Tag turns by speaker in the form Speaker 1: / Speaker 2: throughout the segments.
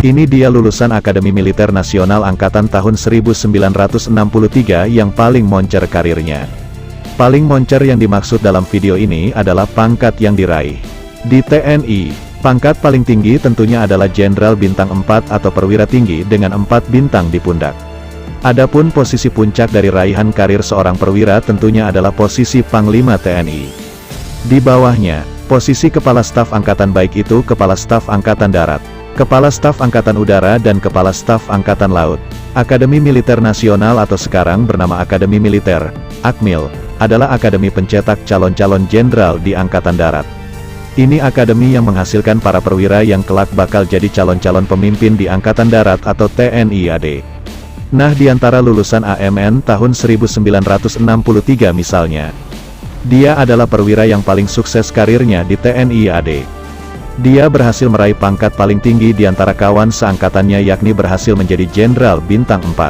Speaker 1: Ini dia lulusan Akademi Militer Nasional Angkatan tahun 1963 yang paling moncer karirnya. Paling moncer yang dimaksud dalam video ini adalah pangkat yang diraih. Di TNI, pangkat paling tinggi tentunya adalah Jenderal Bintang 4 atau perwira tinggi dengan 4 bintang di pundak. Adapun posisi puncak dari raihan karir seorang perwira tentunya adalah posisi Panglima TNI. Di bawahnya, posisi Kepala Staf Angkatan baik itu Kepala Staf Angkatan Darat, Kepala Staf Angkatan Udara dan Kepala Staf Angkatan Laut. Akademi Militer Nasional atau sekarang bernama Akademi Militer, Akmil, adalah akademi pencetak calon-calon jenderal di Angkatan Darat. Ini akademi yang menghasilkan para perwira yang kelak bakal jadi calon-calon pemimpin di Angkatan Darat atau TNI AD. Nah, di antara lulusan AMN tahun 1963 misalnya, dia adalah perwira yang paling sukses karirnya di TNI AD. Dia berhasil meraih pangkat paling tinggi di antara kawan seangkatannya, yakni berhasil menjadi Jenderal Bintang 4.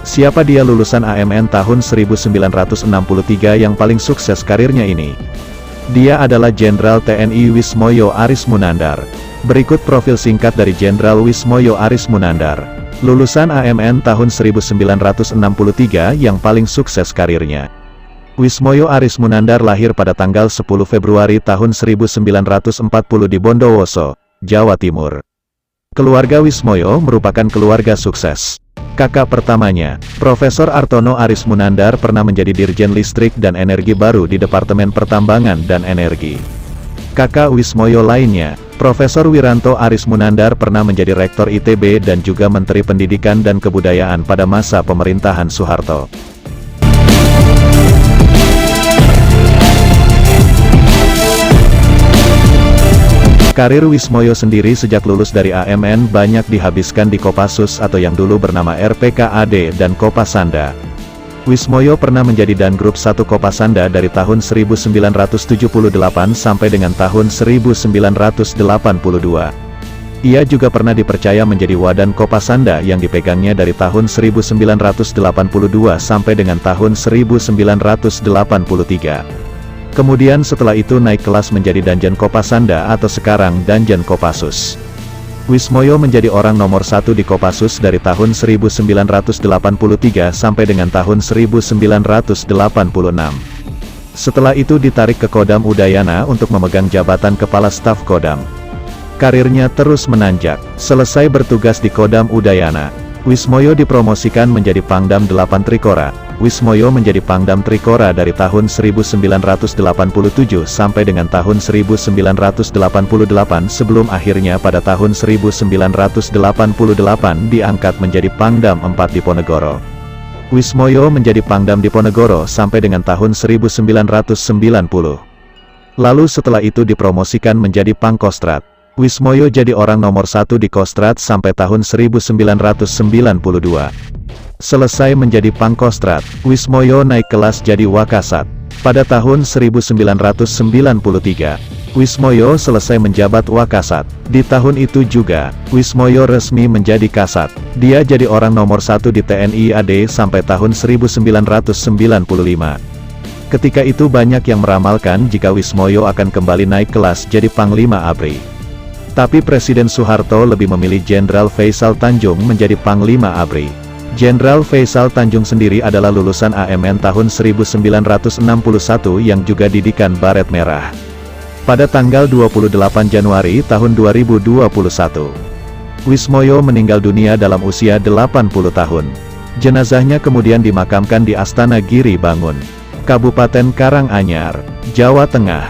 Speaker 1: Siapa dia lulusan AMN tahun 1963 yang paling sukses karirnya ini? Dia adalah Jenderal TNI Wismoyo Arismunandar. Berikut profil singkat dari Jenderal Wismoyo Arismunandar, lulusan AMN tahun 1963 yang paling sukses karirnya. Wismoyo Arismunandar lahir pada tanggal 10 Februari tahun 1940 di Bondowoso, Jawa Timur. Keluarga Wismoyo merupakan keluarga sukses. Kakak pertamanya, Profesor Artono Arismunandar, pernah menjadi Dirjen Listrik dan Energi Baru di Departemen Pertambangan dan Energi. Kakak Wismoyo lainnya, Profesor Wiranto Arismunandar, pernah menjadi Rektor ITB dan juga Menteri Pendidikan dan Kebudayaan pada masa pemerintahan Soeharto. Karir Wismoyo sendiri sejak lulus dari AMN banyak dihabiskan di Kopassus atau yang dulu bernama RPKAD dan Kopasanda. Wismoyo pernah menjadi Dangrup 1 Kopasanda dari tahun 1978 sampai dengan tahun 1982. Ia juga pernah dipercaya menjadi Wadan Kopasanda yang dipegangnya dari tahun 1982 sampai dengan tahun 1983. Kemudian setelah itu naik kelas menjadi Danjen Kopasanda atau sekarang Danjen Kopassus. Wismoyo menjadi orang nomor 1 di Kopassus dari tahun 1983 sampai dengan tahun 1986. Setelah itu ditarik ke Kodam Udayana untuk memegang jabatan Kepala Staf Kodam. Karirnya terus menanjak. Selesai bertugas di Kodam Udayana, Wismoyo dipromosikan menjadi Pangdam 8 Trikora. Wismoyo menjadi Pangdam Trikora dari tahun 1987 sampai dengan tahun 1988 sebelum akhirnya pada tahun 1988 diangkat menjadi Pangdam 4 Diponegoro. Wismoyo menjadi Pangdam Diponegoro sampai dengan tahun 1990. Lalu setelah itu dipromosikan menjadi Pangkostrat. Wismoyo jadi orang nomor 1 di Kostrat sampai tahun 1992. Selesai menjadi Pangkostrat, Wismoyo naik kelas jadi Wakasat. Pada tahun 1993, Wismoyo selesai menjabat Wakasat. Di tahun itu juga, Wismoyo resmi menjadi Kasat. Dia jadi orang nomor 1 di TNI AD sampai tahun 1995. Ketika itu banyak yang meramalkan jika Wismoyo akan kembali naik kelas jadi Panglima ABRI. Tapi Presiden Soeharto lebih memilih Jenderal Faisal Tanjung menjadi Panglima ABRI. Jenderal Faisal Tanjung sendiri adalah lulusan AMN tahun 1961 yang juga didikan Baret Merah. Pada tanggal 28 Januari tahun 2021, Wismoyo meninggal dunia dalam usia 80 tahun. Jenazahnya kemudian dimakamkan di Astana Giri Bangun, Kabupaten Karanganyar, Jawa Tengah.